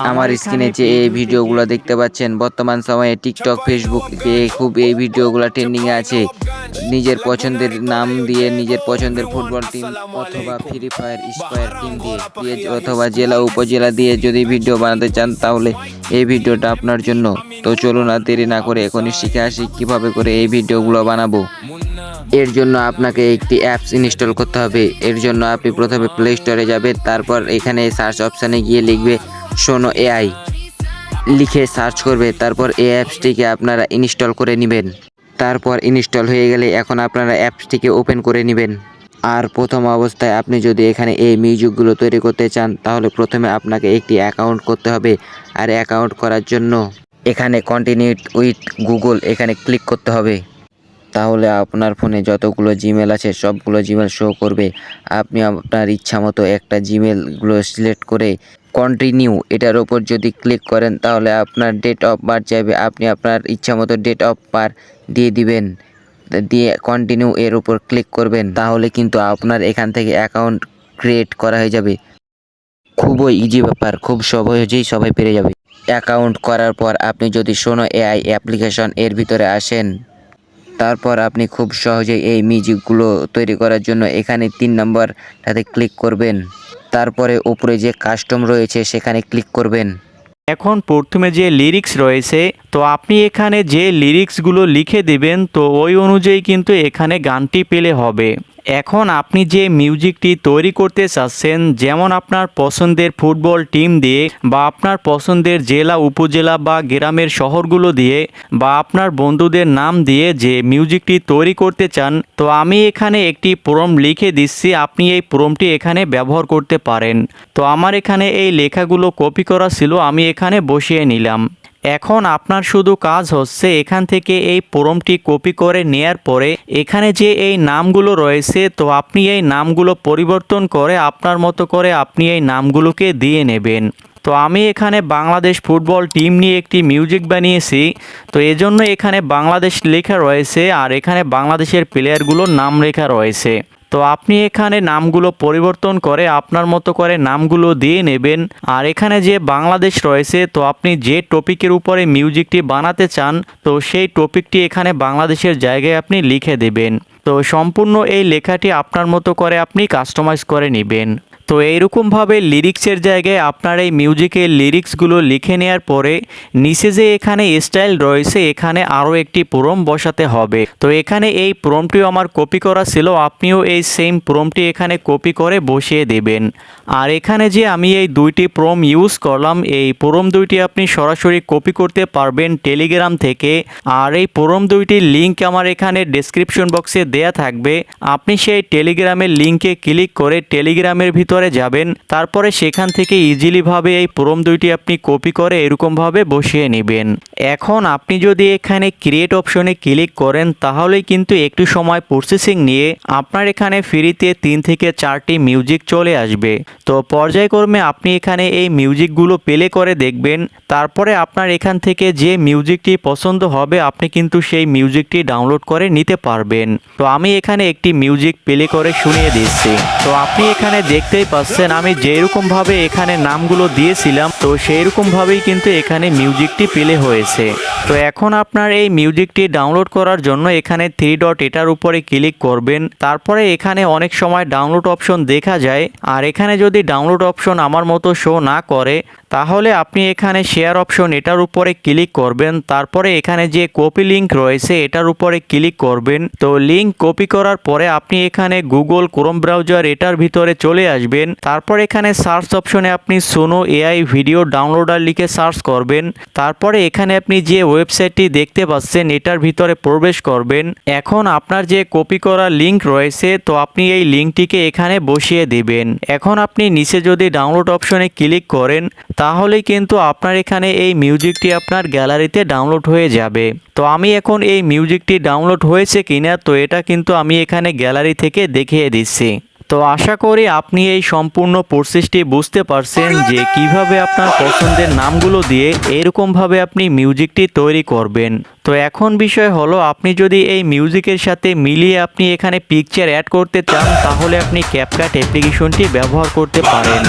আমার স্ক্রিনে যে এই ভিডিওগুলো দেখতে পাচ্ছেন, বর্তমান সময়ে টিকটক, ফেসবুক খুব এই ভিডিওগুলো ট্রেন্ডিংয়ে আছে। নিজের পছন্দের নাম দিয়ে, নিজের পছন্দের ফুটবল টিম অথবা ফ্রি ফায়ার স্কোয়ার টিম দিয়ে অথবা জেলা উপজেলা দিয়ে যদি ভিডিও বানাতে চান, তাহলে এই ভিডিওটা আপনার জন্য। তো চলুন আর দেরি না করে এখনই শিখে আসি কীভাবে করে এই ভিডিওগুলো বানাবো। এর জন্য আপনাকে একটি অ্যাপস ইনস্টল করতে হবে। এর জন্য আপনি প্রথমে প্লে স্টোরে যাবেন, তারপর এখানে সার্চ অপশানে গিয়ে লিখবে শোনো এআই, লিখে সার্চ করবে। তারপর এই অ্যাপসটিকে আপনারা ইনস্টল করে নেবেন। তারপর ইনস্টল হয়ে গেলে এখন আপনারা অ্যাপসটিকে ওপেন করে নেবেন। আর প্রথম অবস্থায় আপনি যদি এখানে এই মিউজিকগুলো তৈরি করতে চান, তাহলে প্রথমে আপনাকে একটি অ্যাকাউন্ট করতে হবে। আর অ্যাকাউন্ট করার জন্য এখানে কন্টিনিউ উইথ গুগল এখানে ক্লিক করতে হবে। তাহলে আপনার ফোনে যতগুলো জিমেল আছে সবগুলো জিমেল শো করবে। আপনি আপনার ইচ্ছা মতো একটা জিমেলগুলো সিলেক্ট করে কন্টিনিউ এটার ওপর যদি ক্লিক করেন, তাহলে আপনার ডেট অফ বার্থ চাইবে। আপনি আপনার ইচ্ছা মতো ডেট অফ বার্থ দিয়ে দিবেন, দিয়ে কন্টিনিউ এর উপর ক্লিক করবেন। তাহলে কিন্তু আপনার এখান থেকে অ্যাকাউন্ট ক্রিয়েট করা হয়ে যাবে। খুবই ইজি ব্যাপার, খুব সহজেই সবাই পেরে যাবে। অ্যাকাউন্ট করার পর আপনি যদি শোনো এআই অ্যাপ্লিকেশন এর ভিতরে আসেন, তারপর আপনি খুব সহজেই এই মিউজিকগুলো তৈরি করার জন্য এখানে 3 নম্বরটাতে ক্লিক করবেন। তারপরে উপরে যে কাস্টম রয়েছে সেখানে ক্লিক করবেন। এখন প্রথমে যে লিরিক্স রয়েছে, তো আপনি এখানে যে লিরিক্সগুলো লিখে দিবেন, তো ওই অনুযায়ী কিন্তু এখানে গানটি পেলে হবে। এখন আপনি যে মিউজিকটি তৈরি করতে চাচ্ছেন, যেমন আপনার পছন্দের ফুটবল টিম দিয়ে বা আপনার পছন্দের জেলা উপজেলা বা গ্রামের শহরগুলো দিয়ে বা আপনার বন্ধুদের নাম দিয়ে যে মিউজিকটি তৈরি করতে চান, তো আমি এখানে একটি প্রম্পট লিখে দিচ্ছি। আপনি এই প্রম্পটটি এখানে ব্যবহার করতে পারেন। তো আমার এখানে এই লেখাগুলো কপি করা ছিল, আমি এখানে বসিয়ে নিলাম। এখন আপনার শুধু কাজ হচ্ছে এখান থেকে এই প্রম্পটটি কপি করে নেয়ার পরে এখানে যে এই নামগুলো রয়েছে, তো আপনি এই নামগুলো পরিবর্তন করে আপনার মতো করে আপনি এই নামগুলোকে দিয়ে নেবেন। তো আমি এখানে বাংলাদেশ ফুটবল টিম নিয়ে একটি মিউজিক বানিয়েছি, তো এজন্য এখানে বাংলাদেশ লেখা রয়েছে আর এখানে বাংলাদেশের প্লেয়ারগুলোর নাম লেখা রয়েছে। তো আপনি এখানে নামগুলো পরিবর্তন করে আপনার মতো করে নামগুলো দিয়ে নেবেন। আর এখানে যে বাংলাদেশ রয়েছে, তো আপনি যে টপিকের উপরে মিউজিকটি বানাতে চান, তো সেই টপিকটি এখানে বাংলাদেশের জায়গায় আপনি লিখে দেবেন। তো সম্পূর্ণ এই লেখাটি আপনার মতো করে আপনি কাস্টমাইজ করে নেবেন। তো এইরকমভাবে লিরিক্সের জায়গায় আপনার এই মিউজিকের লিরিক্সগুলো লিখে নেওয়ার পরে নিচে যে এখানে স্টাইল রয়েছে, এখানে আরও একটি প্রম্পট বসাতে হবে। তো এখানে এই প্রম্পটটিও আমার কপি করা ছিল, আপনিও এই সেম প্রম্পটটি এখানে কপি করে বসিয়ে দেবেন। আর এখানে যে আমি এই দুইটি প্রম্পট ইউজ করলাম, এই প্রম্পট দুইটি আপনি সরাসরি কপি করতে পারবেন টেলিগ্রাম থেকে। আর এই প্রম্পট দুইটির লিঙ্ক আমার এখানে ডেসক্রিপশন বক্সে দেয়া থাকবে। আপনি সেই টেলিগ্রামের লিঙ্কে ক্লিক করে টেলিগ্রামের ভিতরে যাবেন, তারপরে সেখান থেকে ইজিলিভাবে এই প্রম্পট দুইটি আপনি কপি করে এরকমভাবে বসিয়ে নেবেন। এখন আপনি যদি এখানে ক্রিয়েট অপশনে ক্লিক করেন, তাহলেই কিন্তু একটু সময় প্রসেসিং নিয়ে আপনার এখানে ফ্রিতে 3 থেকে 4টি মিউজিক চলে আসবে। তো পর্যায়ক্রমে আপনি এখানে এই মিউজিকগুলো প্লে করে দেখবেন। তারপরে আপনার এখান থেকে যে মিউজিকটি পছন্দ হবে আপনি কিন্তু সেই মিউজিকটি ডাউনলোড করে নিতে পারবেন। তো আমি এখানে একটি মিউজিক প্লে করে শুনিয়ে দিচ্ছি। তো আপনি এখানে দেখতেই পাচ্ছেন আমি যেরকমভাবে এখানে নামগুলো দিয়েছিলাম, তো সেইরকমভাবেই কিন্তু এখানে মিউজিকটি প্লে হয়েছে। তো এখন আপনার এই মিউজিকটি ডাউনলোড করার জন্য এখানে 3 ডট এটার উপরে ক্লিক করবেন। তারপরে এখানে অনেক সময় ডাউনলোড অপশন দেখা যায়, আর এখানে যদি ডাউনলোড অপশন আমার মতো শো না করে, তাহলে আপনি এখানে শেয়ার অপশন এটার উপরে ক্লিক করবেন। তারপরে এখানে যে কপি লিঙ্ক রয়েছে এটার উপরে ক্লিক করবেন। তো লিঙ্ক কপি করার পরে আপনি এখানে গুগল ক্রোম ব্রাউজার এটার ভিতরে চলে আসবেন। তারপর এখানে সার্চ অপশনে আপনি শোনো এআই ভিডিও ডাউনলোডার লিখে সার্চ করবেন। তারপরে এখানে আপনি যে ওয়েবসাইটটি দেখতে পাচ্ছেন এটার ভিতরে প্রবেশ করবেন। এখন আপনার যে কপি করা লিঙ্ক রয়েছে, তো আপনি এই লিঙ্কটিকে এখানে বসিয়ে দিবেন। এখন আপনি নিচে যদি ডাউনলোড অপশনে ক্লিক করেন, তাহলেই কিন্তু আপনার এখানে এই মিউজিকটি আপনার গ্যালারিতে ডাউনলোড হয়ে যাবে। তো আমি এখন এই মিউজিকটি ডাউনলোড হয়েছে কিনা, তো এটা কিন্তু আমি এখানে গ্যালারি থেকে দেখিয়ে দিচ্ছি। তো আশা করি আপনি এই সম্পূর্ণ প্রসেসটি বুঝতে পারছেন যে কিভাবে আপনার পছন্দের নামগুলো দিয়ে এরকমভাবে আপনি মিউজিকটি তৈরি করবেন। তো এখন বিষয় হলো, আপনি যদি এই মিউজিকের সাথে মিলিয়ে আপনি এখানে পিকচার অ্যাড করতে চান তাহলে আপনি ক্যাপকাট অ্যাপ্লিকেশনটি ব্যবহার করতে পারেন।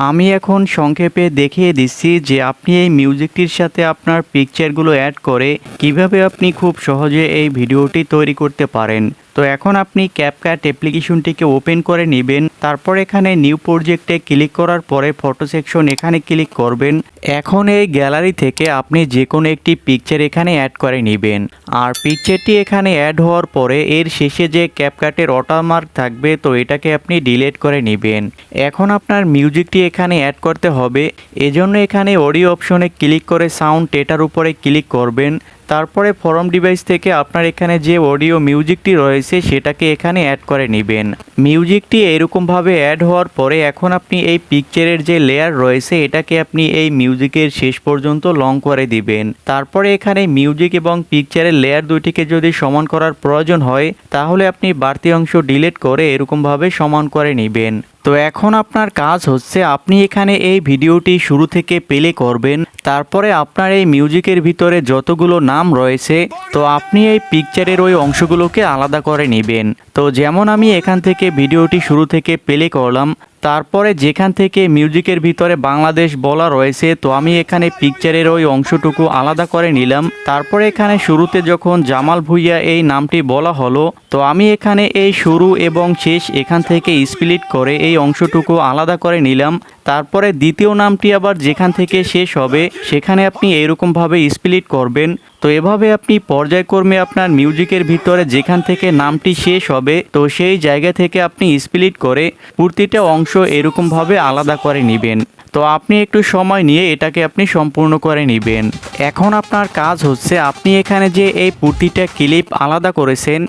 আমি এখন সংক্ষেপে দেখিয়ে দিচ্ছি যে আপনি এই মিউজিকটির সাথে আপনার পিকচারগুলো অ্যাড করে কিভাবে আপনি খুব সহজে এই ভিডিওটি তৈরি করতে পারেন। তো এখন আপনি ক্যাপকাট অ্যাপ্লিকেশনটিকে ওপেন করে নেবেন, তারপর এখানে নিউ প্রজেক্টে ক্লিক করার পরে ফটো সেকশন এখানে ক্লিক করবেন। এখন এই গ্যালারি থেকে আপনি যে কোনো একটি পিকচার এখানে অ্যাড করে নেবেন, আর পিকচারটি এখানে অ্যাড হওয়ার পরে এর শেষে যে ক্যাপকাটের ওয়াটারমার্ক থাকবে তো এটাকে আপনি ডিলিট করে নেবেন। এখন আপনার মিউজিকটি এখানে অ্যাড করতে হবে, এজন্য এখানে অডিও অপশনে ক্লিক করে সাউন্ড এটার উপরে ক্লিক করবেন। তারপরে ফরম ডিভাইস থেকে আপনার এখানে যে অডিও মিউজিকটি রয়েছে সেটাকে এখানে অ্যাড করে নেবেন। মিউজিকটি এরকমভাবে অ্যাড হওয়ার পরে এখন আপনি এই পিকচারের যে লেয়ার রয়েছে এটাকে আপনি এই মিউজিকের শেষ পর্যন্ত লং করে দিবেন। তারপরে এখানে মিউজিক এবং পিকচারের লেয়ার দুটিকে যদি সমান করার প্রয়োজন হয় তাহলে আপনি বাড়তি অংশ ডিলিট করে এরকমভাবে সমান করে নেবেন। তো এখন আপনার কাজ হচ্ছে, আপনি এখানে এই ভিডিওটি শুরু থেকে প্লে করবেন, তারপরে আপনার এই মিউজিকের ভিতরে যতগুলো নাম রয়েছে তো আপনি এই পিকচারের ওই অংশগুলোকে আলাদা করে নেবেন। তো যেমন আমি এখান থেকে ভিডিওটি শুরু থেকে প্লে করলাম, তারপরে যেখান থেকে মিউজিকের ভিতরে বাংলাদেশ বলা রয়েছে তো আমি এখানে পিকচারের ওই অংশটুকু আলাদা করে নিলাম। তারপরে এখানে শুরুতে যখন জামাল ভুঁইয়া এই নামটি বলা হলো তো আমি এখানে এই শুরু এবং শেষ এখান থেকে স্প্লিট করে এই অংশটুকু আলাদা করে নিলাম। তারপরে দ্বিতীয় নামটি আবার যেখান থেকে শেষ হবে সেখানে আপনি এইরকমভাবে স্প্লিট করবেন। তো এভাবে আপনি পর্যায়ক্রমে আপনার মিউজিকের ভিতরে যেখান থেকে নামটি শেষ হবে তো সেই জায়গা থেকে আপনি স্প্লিট করে প্রতিটা অংশ এরকমভাবে আলাদা করে নেবেন। তো আপনি একটু সময় নিয়ে এটাকে আপনি সম্পূর্ণ করে নেবেন। এখন আপনার কাজ হচ্ছে, আপনি এখানে যে এই প্রতিটা ক্লিপ আলাদা করেছেন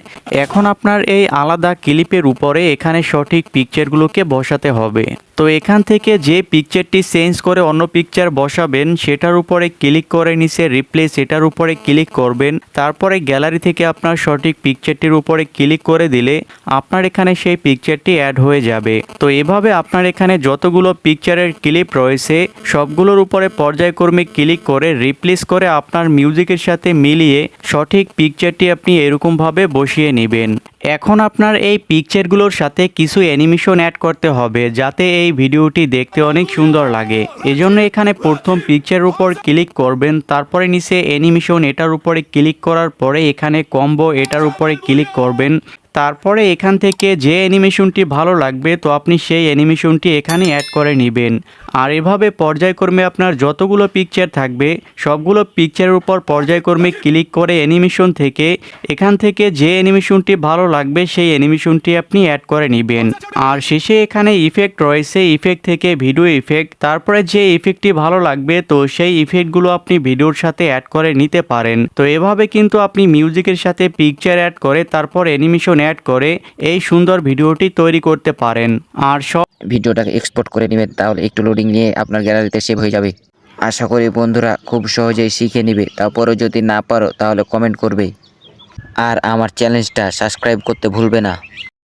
এখন আপনার এই আলাদা ক্লিপের উপরে এখানে সঠিক পিকচারগুলোকে বসাতে হবে। তো এখান থেকে যে পিকচারটি চেঞ্জ করে অন্য পিকচার বসাবেন সেটার উপরে ক্লিক করে নিচে রিপ্লেস এটার উপরে ক্লিক করবেন। তারপরে গ্যালারি থেকে আপনার সঠিক পিকচারটির উপরে ক্লিক করে দিলে আপনার এখানে সেই পিকচারটি অ্যাড হয়ে যাবে। তো এভাবে আপনার এখানে যতগুলো পিকচারের ক্লিপ রয়েছে সবগুলোর উপরে পর্যায়ক্রমে ক্লিক করে রিপ্লেস করে আপনার মিউজিকের সাথে মিলিয়ে সঠিক পিকচারটি আপনি এরকমভাবে বসিয়ে নেবেন। এখন আপনার এই পিকচারগুলোর সাথে কিছু অ্যানিমেশন অ্যাড করতে হবে যাতে এই ভিডিওটি দেখতে অনেক সুন্দর লাগে। এজন্য এখানে প্রথম পিকচারের উপর ক্লিক করবেন, তারপরে নিচে অ্যানিমেশন এটার উপরে ক্লিক করার পরে এখানে কম্বো এটার উপরে ক্লিক করবেন। তারপরে এখান থেকে যে অ্যানিমেশনটি ভালো লাগবে তো আপনি সেই অ্যানিমেশনটি এখানে অ্যাড করে নেবেন। আর এভাবে পর্যায়ক্রমে আপনার যতগুলো পিকচার থাকবে সবগুলো পিকচারের উপর পর্যায়ক্রমে ক্লিক করে অ্যানিমেশন থেকে এখান থেকে যে অ্যানিমেশনটি ভালো লাগবে সেই অ্যানিমেশনটি আপনি অ্যাড করে নেবেন। আর শেষে এখানে ইফেক্ট রয়েছে, ইফেক্ট থেকে ভিডিও ইফেক্ট, তারপরে যে ইফেক্টটি ভালো লাগবে তো সেই ইফেক্টগুলো আপনি ভিডিওর সাথে অ্যাড করে নিতে পারেন। তো এভাবে কিন্তু আপনি মিউজিকের সাথে পিকচার অ্যাড করে তারপর অ্যানিমেশন অ্যাড করে এই সুন্দর ভিডিওটি তৈরি করতে পারেন। আর সব ভিডিওটাকে এক্সপোর্ট করে নেবেন, তাহলে একটু লোডিং নিয়ে আপনার গ্যালারিতে সেভ হয়ে যাবে। আশা করি বন্ধুরা খুব সহজেই শিখে নেবে। তারপরেও যদি না পারো তাহলে কমেন্ট করবে, আর আমার চ্যানেলটা সাবস্ক্রাইব করতে ভুলবে না।